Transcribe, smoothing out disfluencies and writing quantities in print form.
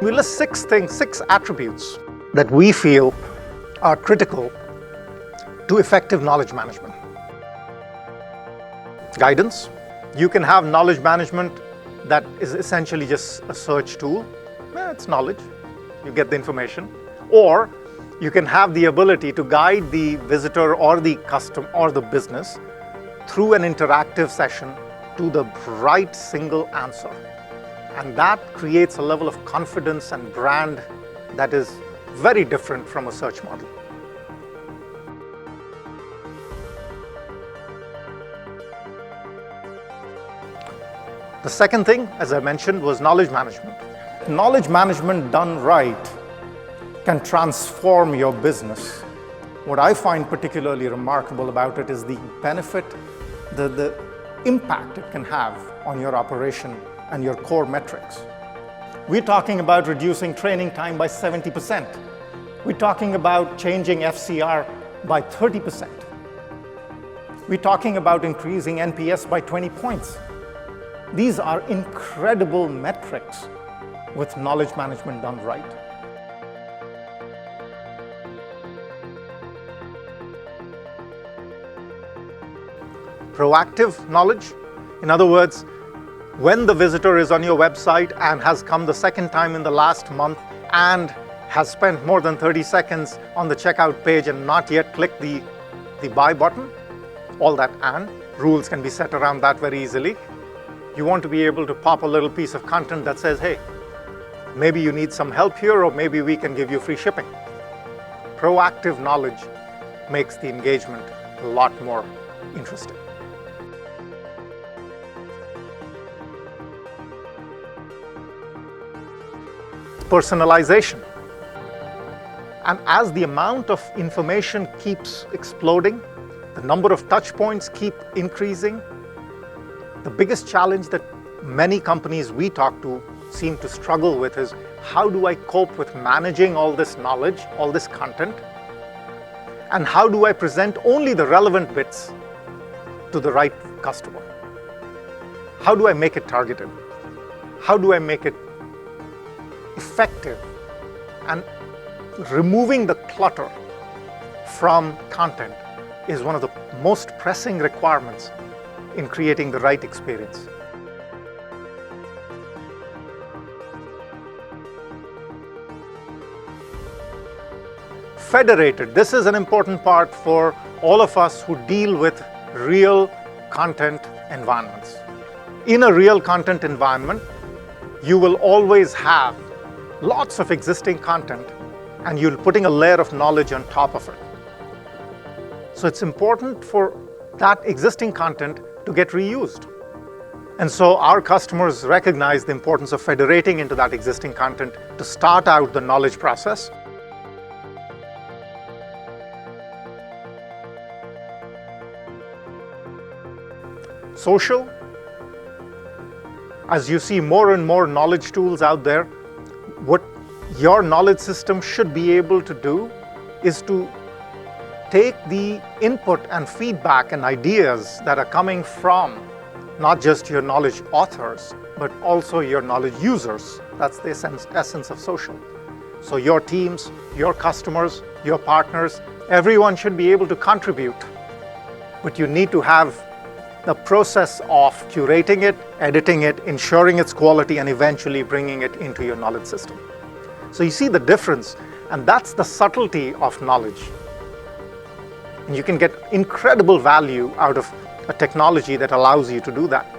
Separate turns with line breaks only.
We list six attributes that we feel are critical to effective knowledge management. Guidance. You can have knowledge management that is essentially just a search tool. It's knowledge. You get the information. Or you can have the ability to guide the visitor or the customer or the business through an interactive session to the right single answer. And that creates a level of confidence and brand that is very different from a search model. The second thing, as I mentioned, was knowledge management. Knowledge management done right can transform your business. What I find particularly remarkable about it is the benefit, the impact it can have on your operation and your core metrics. We're talking about reducing training time by 70%. We're talking about changing FCR by 30%. We're talking about increasing NPS by 20 points. These are incredible metrics with knowledge management done right. Proactive knowledge. In other words, when the visitor is on your website and has come the second time in the last month and has spent more than 30 seconds on the checkout page and not yet clicked the buy button, all that and rules can be set around that very easily. You want to be able to pop a little piece of content that says, hey, maybe you need some help here, or maybe we can give you free shipping. Proactive knowledge makes the engagement a lot more interesting. Personalization. And as the amount of information keeps exploding, the number of touch points keep increasing, the biggest challenge that many companies we talk to seem to struggle with is, how do I cope with managing all this knowledge, all this content? And how do I present only the relevant bits to the right customer? How do I make it targeted? How do I make it effective? And removing the clutter from content is one of the most pressing requirements in creating the right experience. Federated. This is an important part for all of us who deal with real content environments. In a real content environment, you will always have lots of existing content and you're putting a layer of knowledge on top of it. So it's important for that existing content to get reused. And so our customers recognize the importance of federating into that existing content to start out the knowledge process. Social. As you see more and more knowledge tools out there, what your knowledge system should be able to do is to take the input and feedback and ideas that are coming from not just your knowledge authors, but also your knowledge users. That's the essence of social. So your teams, your customers, your partners, everyone should be able to contribute. But you need to have the process of curating it, editing it, ensuring its quality, and eventually bringing it into your knowledge system. So you see the difference, and that's the subtlety of knowledge. And you can get incredible value out of a technology that allows you to do that.